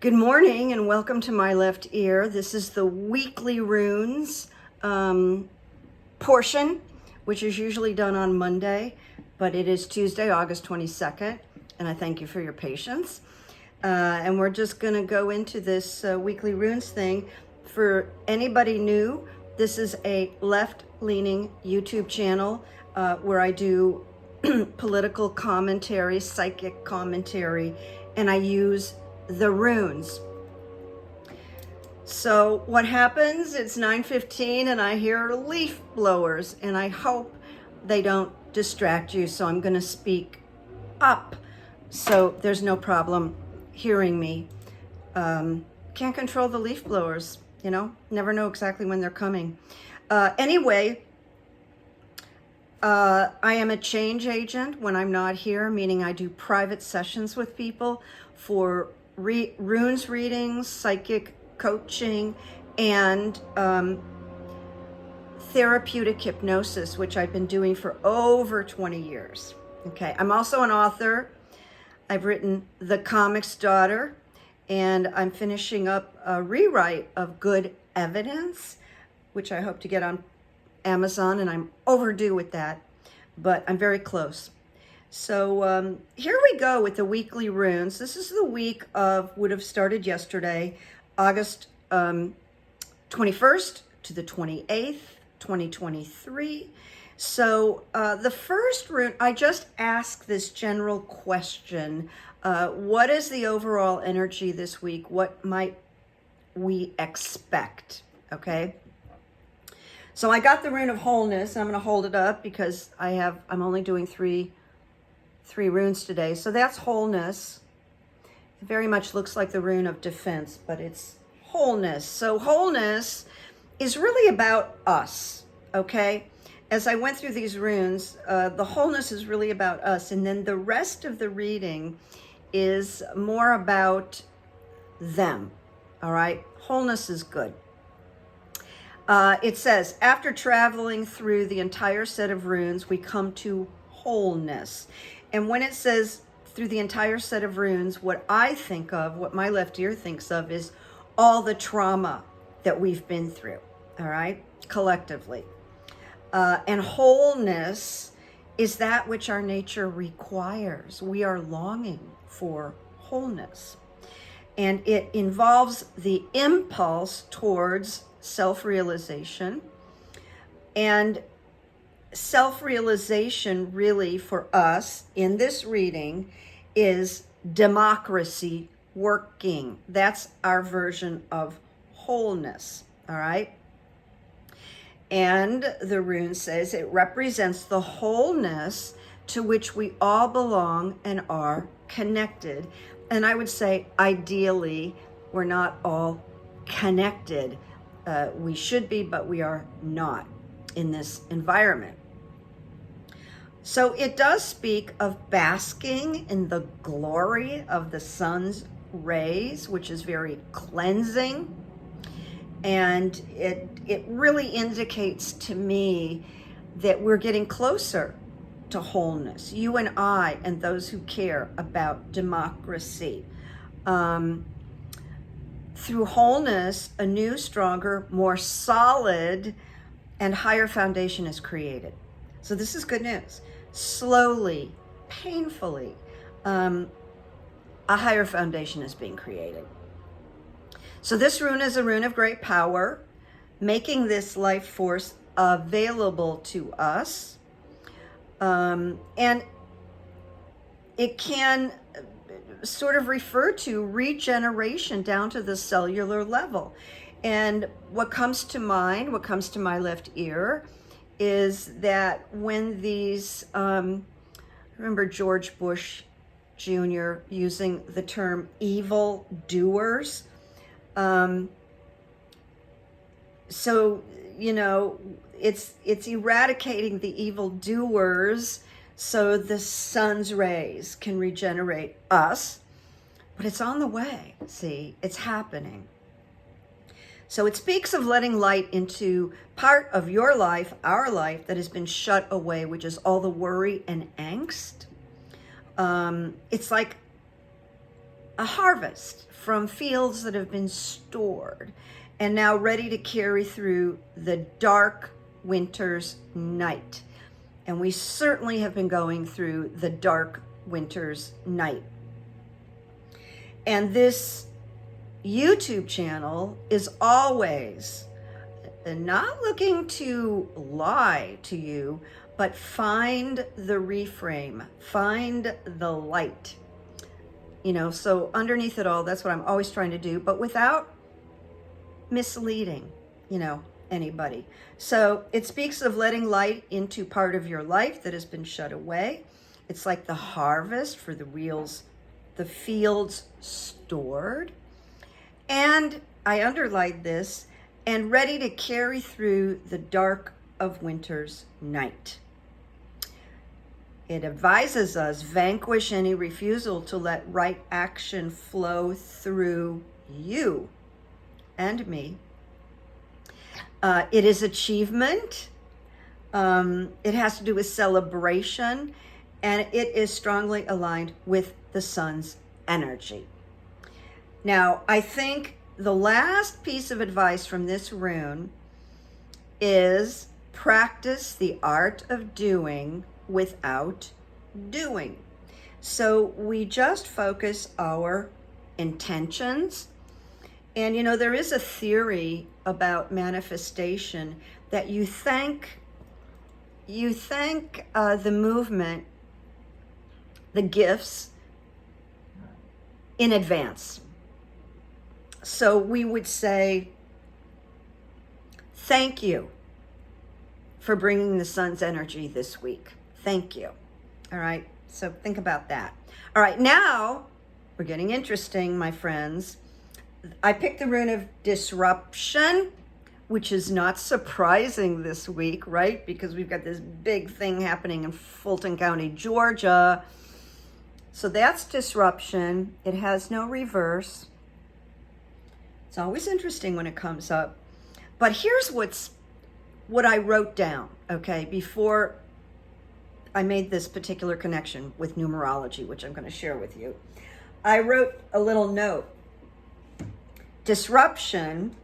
Good morning and welcome to my left ear. This is the weekly runes portion, which is usually done on Monday, but it is Tuesday, August 22nd, and I thank you for your patience. And we're just going to go into this weekly runes thing. For anybody new, this is a left-leaning YouTube channel where I do political commentary, psychic commentary, and I use the runes. So what happens, it's 9:15 and I hear leaf blowers and I hope they don't distract you, so I'm going to speak up so there's no problem hearing me. Can't control the leaf blowers, you know, never know exactly when they're coming. Anyway, I am a change agent when I'm not here, meaning I do private sessions with people for runes readings, psychic coaching, and therapeutic hypnosis, which I've been doing for over 20 years. Okay, I'm also an author. I've written The Comic's Daughter, and I'm finishing up a rewrite of Good Evidence, which I hope to get on Amazon, and I'm overdue with that, but I'm very close. So here we go with the weekly runes. This is the week of, would have started yesterday, August 21st to the 28th, 2023. So the first rune, I just ask this general question. What is the overall energy this week? What might we expect? Okay. So I got the rune of wholeness. I'm going to hold it up because I'm only doing three runes today. So that's wholeness. It very much looks like the rune of defense, but it's wholeness. So wholeness is really about us, okay? As I went through these runes, the wholeness is really about us. And then the rest of the reading is more about them, all right? Wholeness is good. It says, after traveling through the entire set of runes, we come to wholeness. And when it says through the entire set of runes, what I think of, what my left ear thinks of, is all the trauma that we've been through, all right, collectively. And wholeness is that which our nature requires. We are longing for wholeness. And it involves the impulse towards self-realization. And self-realization really for us in this reading is democracy working. That's our version of wholeness, all right? And the rune says it represents the wholeness to which we all belong and are connected. And I would say ideally we're not all connected. We should be, but we are not in this environment. So it does speak of basking in the glory of the sun's rays, which is very cleansing. And it really indicates to me that we're getting closer to wholeness, you and I and those who care about democracy. Through wholeness, a new, stronger, more solid and higher foundation is created. So this is good news. Slowly, painfully, a higher foundation is being created. So this rune is a rune of great power, making this life force available to us. And it can sort of refer to regeneration down to the cellular level. And what comes to mind, what comes to my left ear, is that when these, remember George Bush Jr. using the term evil doers? So, you know, it's eradicating the evil doers so the sun's rays can regenerate us, but it's on the way. See, it's happening. So it speaks of letting light into part of your life, our life, that has been shut away, which is all the worry and angst. It's like a harvest from fields that have been stored and now ready to carry through the dark winter's night. And we certainly have been going through the dark winter's night. And this YouTube channel is always not looking to lie to you, but find the reframe, find the light. You know, so underneath it all, that's what I'm always trying to do, but without misleading, you know, anybody. So it speaks of letting light into part of your life that has been shut away. It's like the harvest for the fields stored. And I underlined this, and ready to carry through the dark of winter's night. It advises us, vanquish any refusal to let right action flow through you and me. It is achievement. It has to do with celebration, and it is strongly aligned with the sun's energy. Now, I think the last piece of advice from this rune is practice the art of doing without doing. So we just focus our intentions. And you know, there is a theory about manifestation that you thank the movement, the gifts in advance. So we would say, thank you for bringing the sun's energy this week. Thank you. All right, so think about that. All right, now we're getting interesting, my friends. I picked the rune of disruption, which is not surprising this week, right? Because we've got this big thing happening in Fulton County, Georgia. So that's disruption. It has no reverse. It's always interesting when it comes up. But here's what I wrote down, okay, before I made this particular connection with numerology, which I'm going to share with you. I wrote a little note. Disruption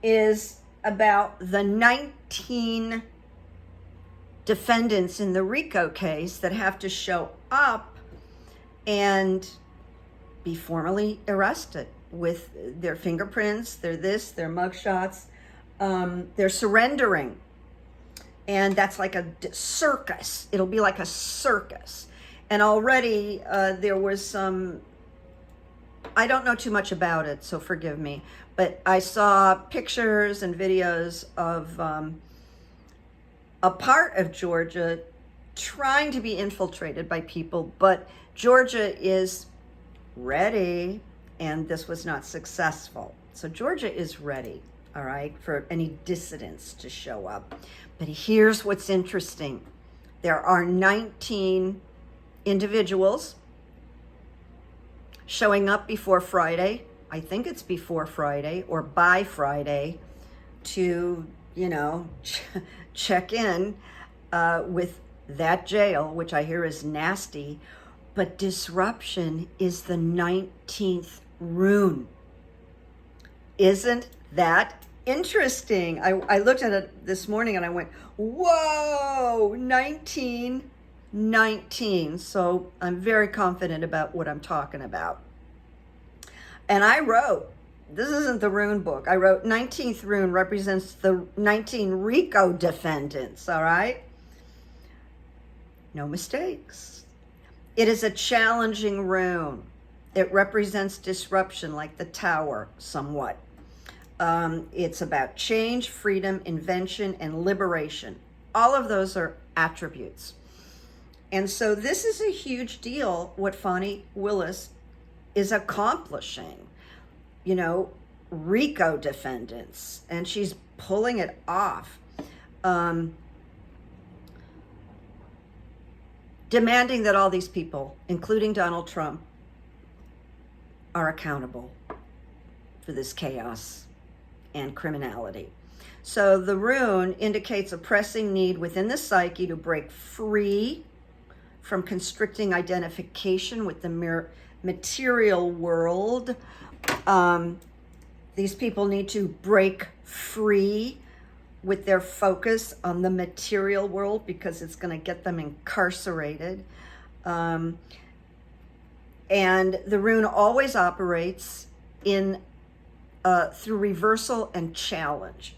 is about the 19 defendants in the RICO case that have to show up and be formally arrested with their fingerprints, their mugshots, they're surrendering. And that's like a circus. It'll be like a circus. And already there was some, I don't know too much about it, so forgive me, but I saw pictures and videos of a part of Georgia trying to be infiltrated by people, but Georgia is ready, and this was not successful. So Georgia is ready, all right, for any dissidents to show up. But here's what's interesting. There are 19 individuals showing up before Friday. I think it's before Friday or by Friday to, you know, check in with that jail, which I hear is nasty. But disruption is the 19th rune. Isn't that interesting? I looked at it this morning and I went, whoa, 1919. So I'm very confident about what I'm talking about. And I wrote, this isn't the rune book. I wrote 19th rune represents the 19 RICO defendants, all right? No mistakes. It is a challenging rune. It represents disruption, like the tower, somewhat. It's about change, freedom, invention, and liberation. All of those are attributes. And so this is a huge deal, what Fani Willis is accomplishing. You know, RICO defendants, and she's pulling it off. Demanding that all these people, including Donald Trump, are accountable for this chaos and criminality. So the rune indicates a pressing need within the psyche to break free from constricting identification with the material world. These people need to break free with their focus on the material world because it's going to get them incarcerated. And the rune always operates in through reversal and challenge.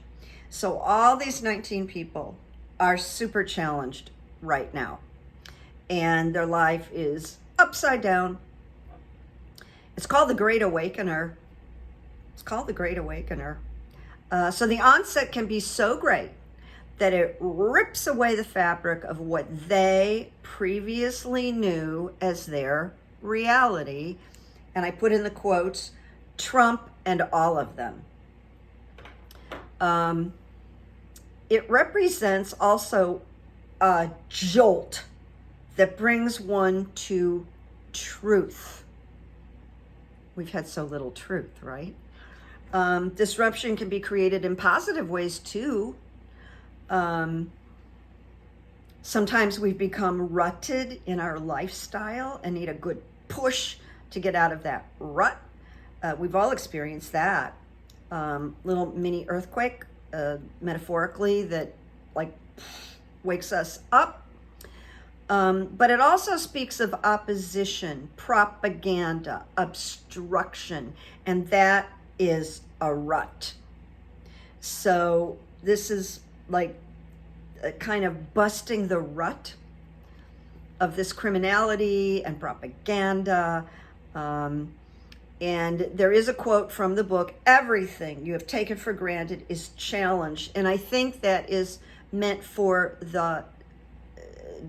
So all these 19 people are super challenged right now, and their life is upside down. It's called the Great Awakener. It's called the Great Awakener. So the onset can be so great that it rips away the fabric of what they previously knew as their reality. And I put in the quotes, Trump and all of them. It represents also a jolt that brings one to truth. We've had so little truth, right? Disruption can be created in positive ways too. Sometimes we've become rutted in our lifestyle and need a good push to get out of that rut. We've all experienced that. Little mini earthquake, metaphorically, that like wakes us up. But it also speaks of opposition, propaganda, obstruction, and that is a rut. So this is like kind of busting the rut of this criminality and propaganda. And there is a quote from the book, everything you have taken for granted is challenged. And I think that is meant for the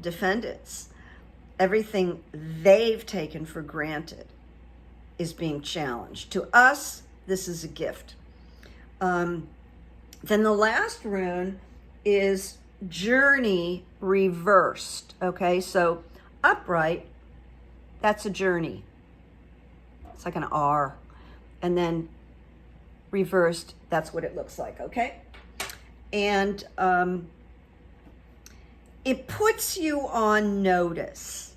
defendants. Everything they've taken for granted is being challenged. To us, this is a gift. Then the last rune is journey reversed. Okay, so upright, that's a journey. It's like an R. And then reversed, that's what it looks like, okay? And it puts you on notice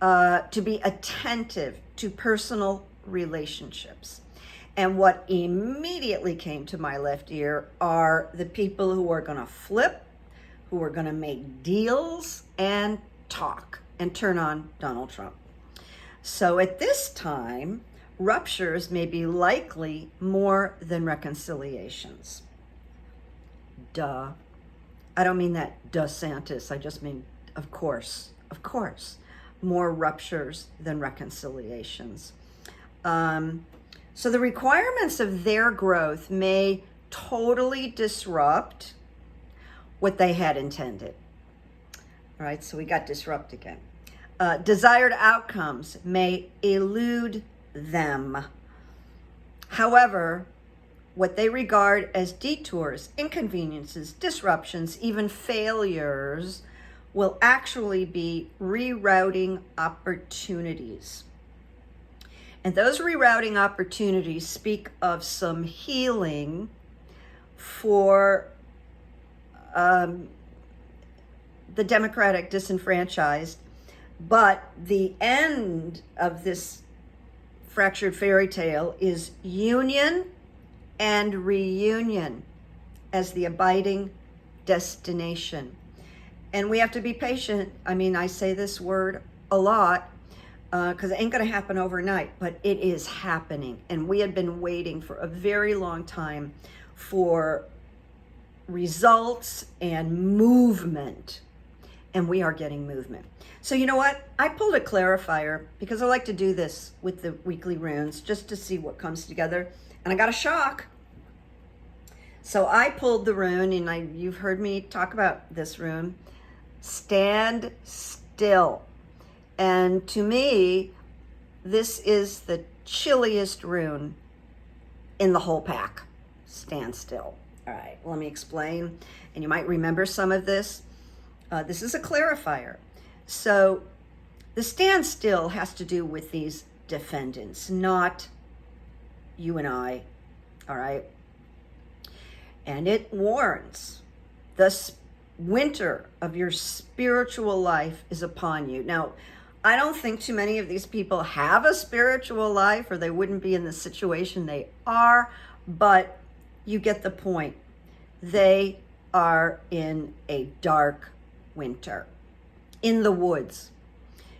to be attentive to personal relationships. And what immediately came to my left ear are the people who are going to flip, who are going to make deals and talk and turn on Donald Trump. So at this time, ruptures may be likely more than reconciliations. Duh. I don't mean that DeSantis. I just mean, of course, more ruptures than reconciliations. So the requirements of their growth may totally disrupt what they had intended. All right, so we got disrupt again. Desired outcomes may elude them. However, what they regard as detours, inconveniences, disruptions, even failures, will actually be rerouting opportunities. And those rerouting opportunities speak of some healing for the Democratic disenfranchised. But the end of this fractured fairy tale is union and reunion as the abiding destination. And we have to be patient. I mean, I say this word a lot because it ain't going to happen overnight, but it is happening. And we had been waiting for a very long time for results and movement. And we are getting movement. So you know what? I pulled a clarifier because I like to do this with the weekly runes just to see what comes together. And I got a shock. So I pulled the rune, and you've heard me talk about this rune, stand still. And to me, this is the chilliest rune in the whole pack. Stand still. All right, let me explain. And you might remember some of this. This is a clarifier. So the stand still has to do with these defendants, not you and I, all right? And it warns, the winter of your spiritual life is upon you. Now, I don't think too many of these people have a spiritual life, or they wouldn't be in the situation they are, but you get the point. They are in a dark winter in the woods.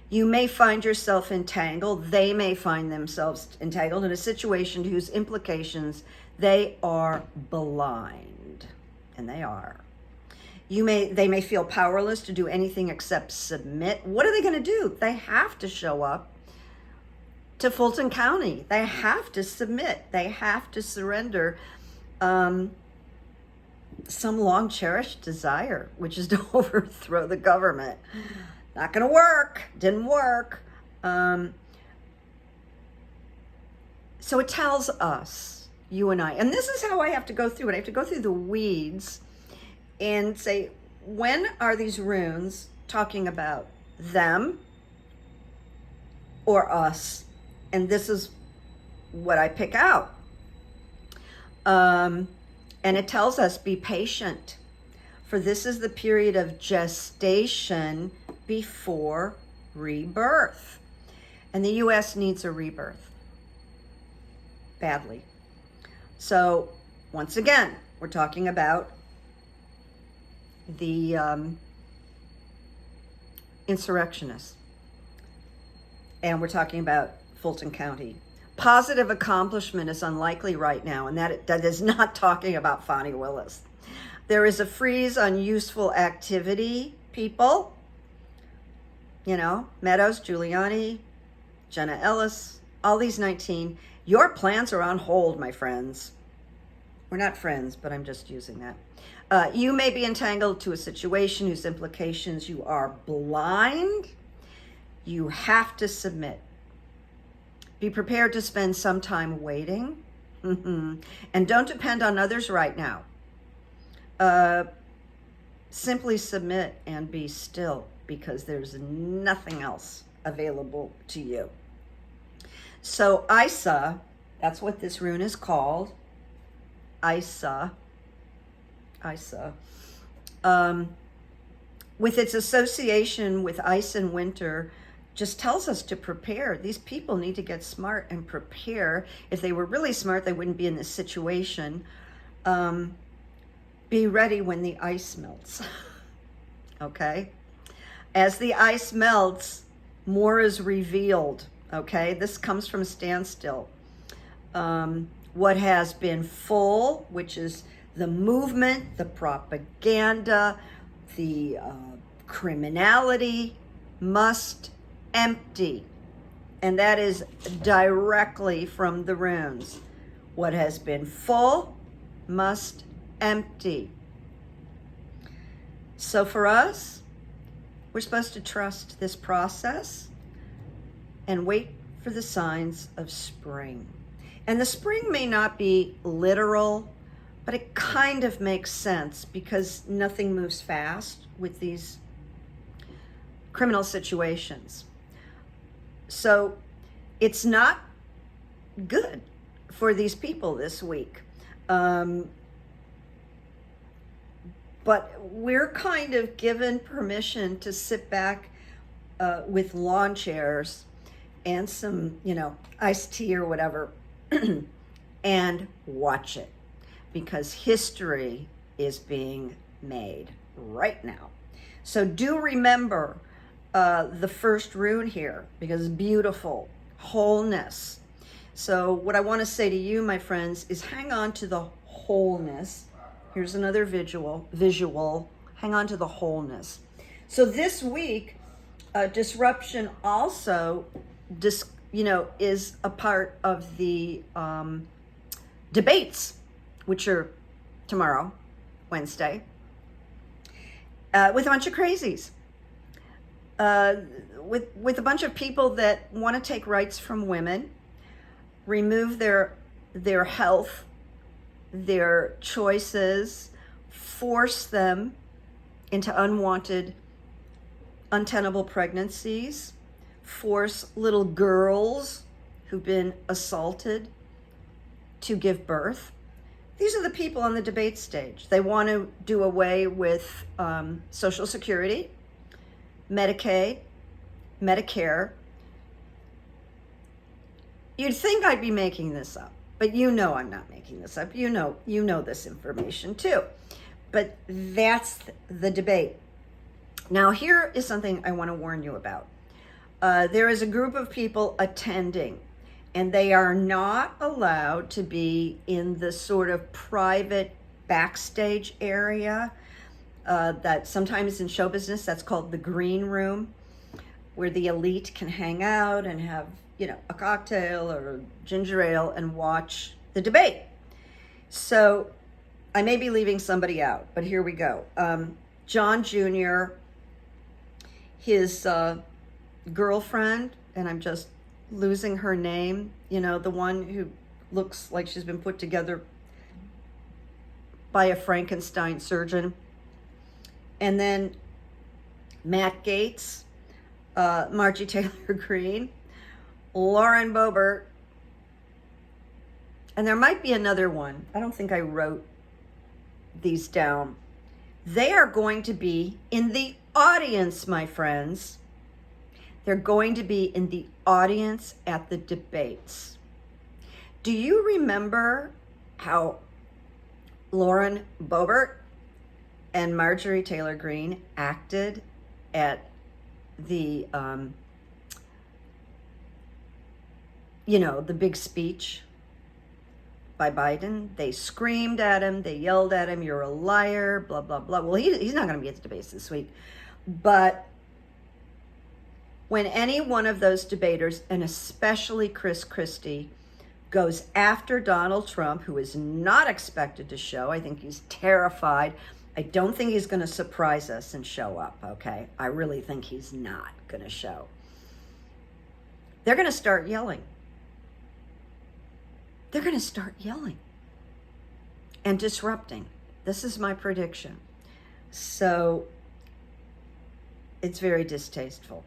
You may find yourself entangled. They may find themselves entangled in a situation whose implications they are blind, and they are. They may feel powerless to do anything except submit. What are they going to do? They have to show up to Fulton County. They have to submit. They have to surrender some long cherished desire, which is to overthrow the government. Not going to work. Didn't work. So it tells us, you and I, and this is how I have to go through it. I have to go through the weeds and say, when are these runes talking about them or us? And this is what I pick out. And it tells us, be patient, for this is the period of gestation before rebirth. And the U.S. needs a rebirth badly. So once again, we're talking about the insurrectionists. And we're talking about Fulton County. Positive accomplishment is unlikely right now, and that is not talking about Fani Willis. There is a freeze on useful activity, people. You know, Meadows, Giuliani, Jenna Ellis, all these 19. Your plans are on hold, my friends. We're not friends, but I'm just using that. You may be entangled to a situation whose implications you are blind. You have to submit. Be prepared to spend some time waiting. And don't depend on others right now. Simply submit and be still, because there's nothing else available to you. So Isa, that's what this rune is called. Isa, with its association with ice and winter, just tells us to prepare. These people need to get smart and prepare. If they were really smart, they wouldn't be in this situation. Be ready when the ice melts. Okay? As the ice melts, more is revealed. Okay? This comes from standstill. What has been full, which is the movement, the propaganda, the criminality, must empty. And that is directly from the runes. What has been full must empty. So for us, we're supposed to trust this process and wait for the signs of spring. And the spring may not be literal, but it kind of makes sense, because nothing moves fast with these criminal situations. So it's not good for these people this week. But we're kind of given permission to sit back with lawn chairs and some, iced tea or whatever, and watch it, because history is being made right now. So do remember the first rune here, because it's beautiful, wholeness. So what I want to say to you, my friends, is hang on to the wholeness. Here's another visual, hang on to the wholeness. So this week, disruption also, is a part of the debates, which are tomorrow, Wednesday, with a bunch of crazies, with a bunch of people that want to take rights from women, remove their health, their choices, force them into unwanted, untenable pregnancies, force little girls who've been assaulted to give birth. These are the people on the debate stage. They want to do away with Social Security, Medicaid, Medicare. You'd think I'd be making this up, but you know I'm not making this up. You know this information too. But that's the debate. Now, here is something I want to warn you about. There is a group of people attending, and they are not allowed to be in the sort of private backstage area that sometimes in show business, that's called the green room, where the elite can hang out and have, a cocktail or ginger ale and watch the debate. So I may be leaving somebody out, but here we go. John Jr., his girlfriend, and I'm just losing her name, the one who looks like she's been put together by a Frankenstein surgeon. And then Matt Gaetz, Margie Taylor Greene, Lauren Boebert, and there might be another one. I don't think I wrote these down. They are going to be in the audience, my friends. They're going to be in the audience at the debates. Do you remember how Lauren Boebert and Marjorie Taylor Greene acted at the, the big speech by Biden? They screamed at him, they yelled at him, "You're a liar," blah, blah, blah. Well, he's not going to be at the debates this week. But when any one of those debaters, and especially Chris Christie, goes after Donald Trump, who is not expected to show, I think he's terrified. I don't think he's going to surprise us and show up, okay? I really think he's not going to show. They're going to start yelling. They're going to start yelling and disrupting. This is my prediction. So it's very distasteful.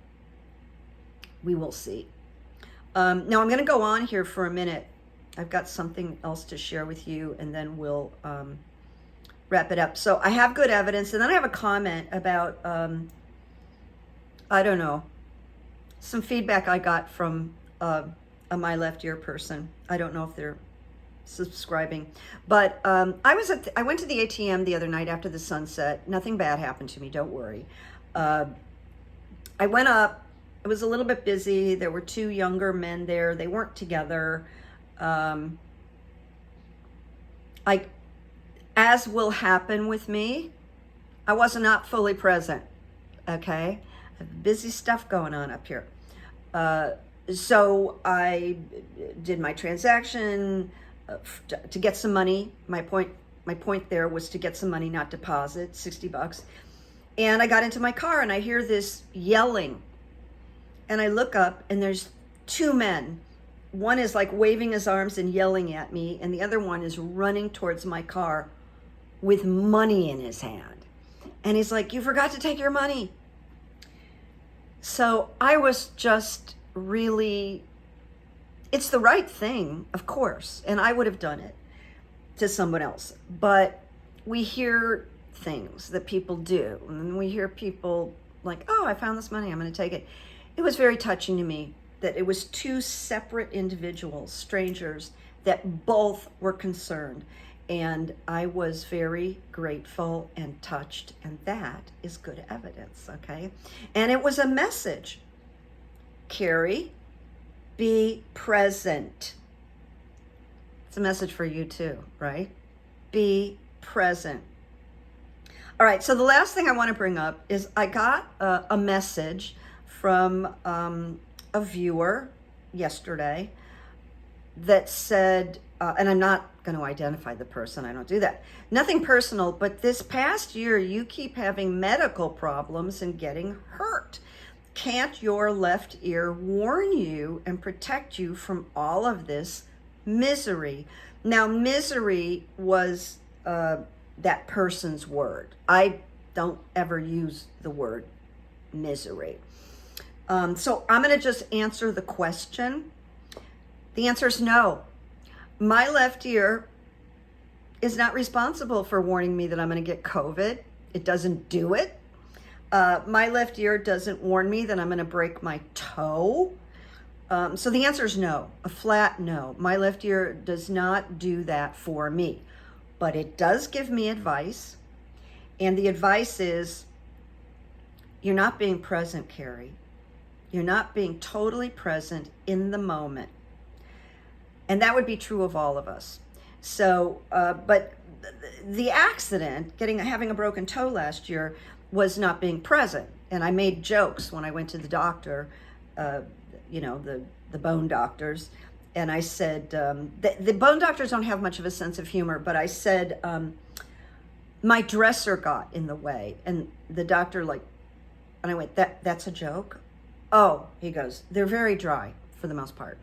We will see. Now I'm going to go on here for a minute. I've got something else to share with you, and then we'll wrap it up. So I have good evidence, and then I have a comment about, I don't know, some feedback I got from a My Left Ear person. I don't know if they're subscribing, but I went to the ATM the other night after the sunset. Nothing bad happened to me, don't worry. I went up. It was a little bit busy. There were two younger men there. They weren't together. As will happen with me, I was not fully present, okay? I have busy stuff going on up here. So I did my transaction to get some money. My point there was to get some money, not deposit, $60. And I got into my car and I hear this yelling. And I look up and there's two men. One is like waving his arms and yelling at me, and the other one is running towards my car with money in his hand. And he's like, "You forgot to take your money." So I was just really, it's the right thing, of course, and I would have done it to someone else. But we hear things that people do, and we hear people like, "Oh, I found this money, I'm going to take it." It was very touching to me that it was two separate individuals, strangers, that both were concerned. And I was very grateful and touched, and that is good evidence, okay? And it was a message. Carrie, be present. It's a message for you too, right? Be present. All right, so the last thing I want to bring up is I got a message from a viewer yesterday that said, and I'm not going to identify the person, I don't do that. Nothing personal, but this past year you keep having medical problems and getting hurt. Can't your left ear warn you and protect you from all of this misery? Now, misery was that person's word. I don't ever use the word misery. So I'm going to just answer the question. The answer is no. My left ear is not responsible for warning me that I'm going to get COVID. It doesn't do it. My left ear doesn't warn me that I'm going to break my toe. So the answer is no, a flat no. My left ear does not do that for me, but it does give me advice. And the advice is, you're not being present, Carrie. You're not being totally present in the moment. And that would be true of all of us. So, but the accident, having a broken toe last year, was not being present. And I made jokes when I went to the doctor, the bone doctors. And I said, the bone doctors don't have much of a sense of humor, but I said, my dresser got in the way. And the doctor and I went, that's a joke? Oh, he goes, they're very dry for the most part.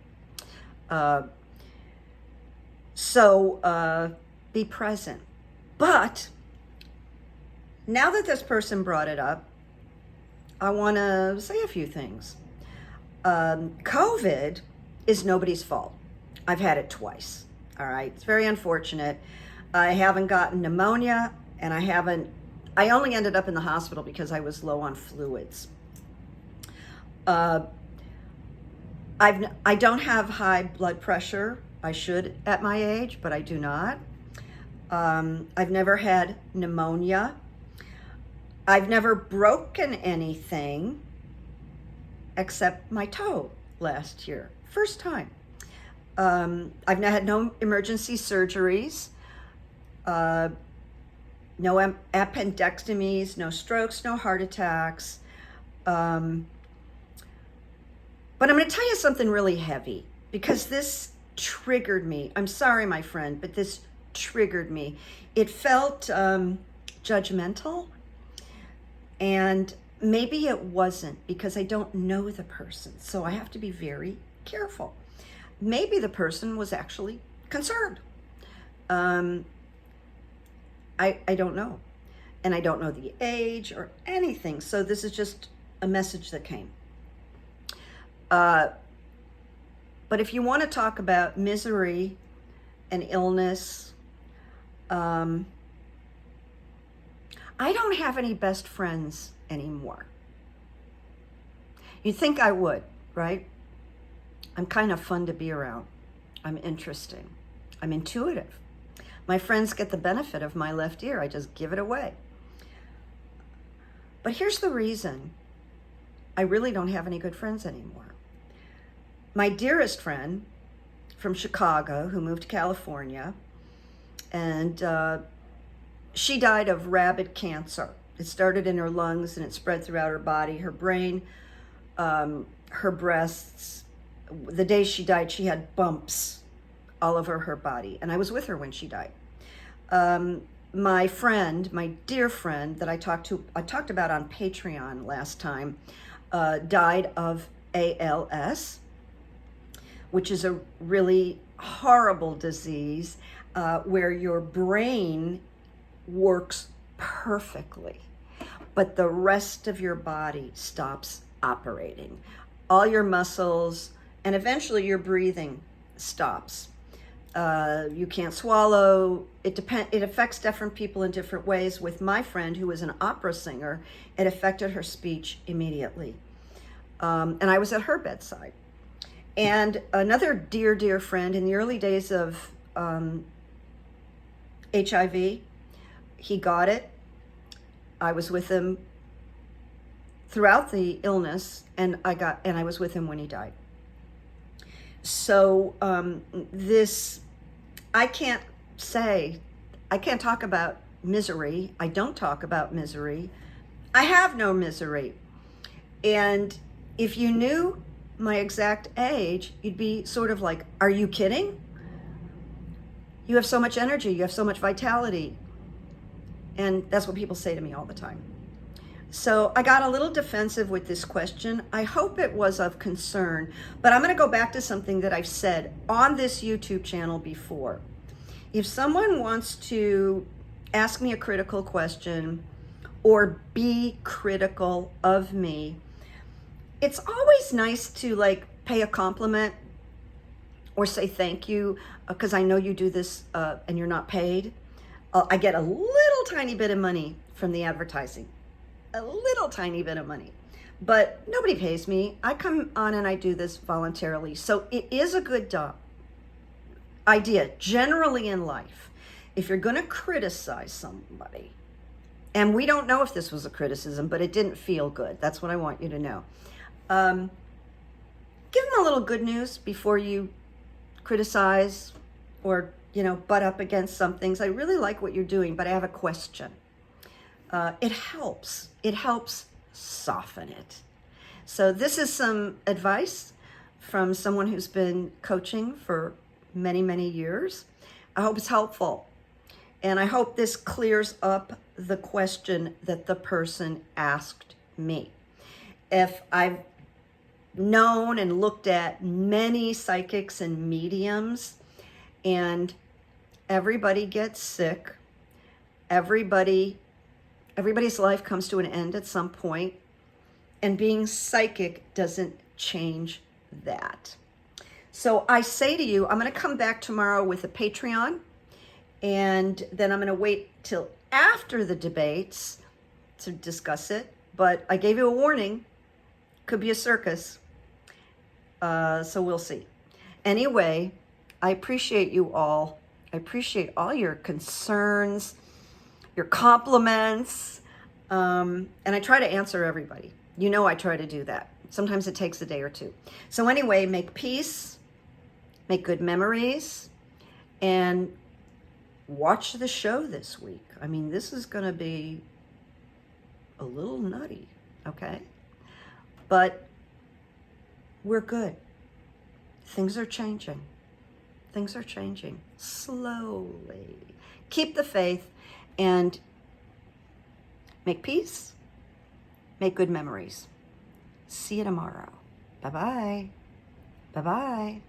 So be present. But now that this person brought it up, I want to say a few things. COVID is nobody's fault. I've had it twice. All right. It's very unfortunate. I haven't gotten pneumonia, and I only ended up in the hospital because I was low on fluids. I don't have high blood pressure. I should at my age, but I do not. I've never had pneumonia. I've never broken anything except my toe last year. First time. I've had no emergency surgeries, no appendectomies, no strokes, no heart attacks. But I'm going to tell you something really heavy, because this triggered me. I'm sorry, my friend, but this triggered me. It felt judgmental, and maybe it wasn't, because I don't know the person, so I have to be very careful. Maybe the person was actually concerned. I don't know, and I don't know the age or anything, so this is just a message that came. But if you want to talk about misery and illness, I don't have any best friends anymore. You'd think I would, right? I'm kind of fun to be around. I'm interesting. I'm intuitive. My friends get the benefit of my left ear. I just give it away. But here's the reason I really don't have any good friends anymore. My dearest friend from Chicago, who moved to California, and she died of rabid cancer. It started in her lungs and it spread throughout her body, her brain, her breasts. The day she died, she had bumps all over her body. And I was with her when she died. My friend, my dear friend that I talked about on Patreon last time, died of ALS, which is a really horrible disease where your brain works perfectly, but the rest of your body stops operating. All your muscles, and eventually your breathing stops. You can't swallow. It affects different people in different ways. With my friend, who was an opera singer, it affected her speech immediately. And I was at her bedside. And another dear, dear friend in the early days of HIV, he got it. I was with him throughout the illness, and I was with him when he died. So I can't talk about misery. I don't talk about misery. I have no misery. And if you knew my exact age, you'd be sort of like, are you kidding? You have so much energy, you have so much vitality. And that's what people say to me all the time. So I got a little defensive with this question. I hope it was of concern, but I'm going to go back to something that I've said on this YouTube channel before. If someone wants to ask me a critical question or be critical of me, it's always nice to pay a compliment or say thank you, because I know you do this and you're not paid. I get a little tiny bit of money from the advertising. a little tiny bit of money, but nobody pays me. I come on and I do this voluntarily. So it is a good idea generally in life. If you're going to criticize somebody, and we don't know if this was a criticism, but it didn't feel good. That's what I want you to know. Give them a little good news before you criticize or, butt up against some things. I really like what you're doing, but I have a question. It helps. It helps soften it. So this is some advice from someone who's been coaching for many, many years. I hope it's helpful. And I hope this clears up the question that the person asked me. If I've known and looked at many psychics and mediums, and everybody gets sick, everybody's life comes to an end at some point, and being psychic doesn't change that. So I say to you, I'm going to come back tomorrow with a Patreon, and then I'm going to wait till after the debates to discuss it. But I gave you a warning. Could be a circus. So we'll see. Anyway, I appreciate you all. I appreciate all your concerns, your compliments, and I try to answer everybody. I try to do that. Sometimes it takes a day or two. So anyway, make peace, make good memories, and watch the show this week. I mean, this is going to be a little nutty, okay? But we're good. Things are changing. Things are changing slowly. Keep the faith and make peace, make good memories. See you tomorrow. Bye-bye. Bye-bye.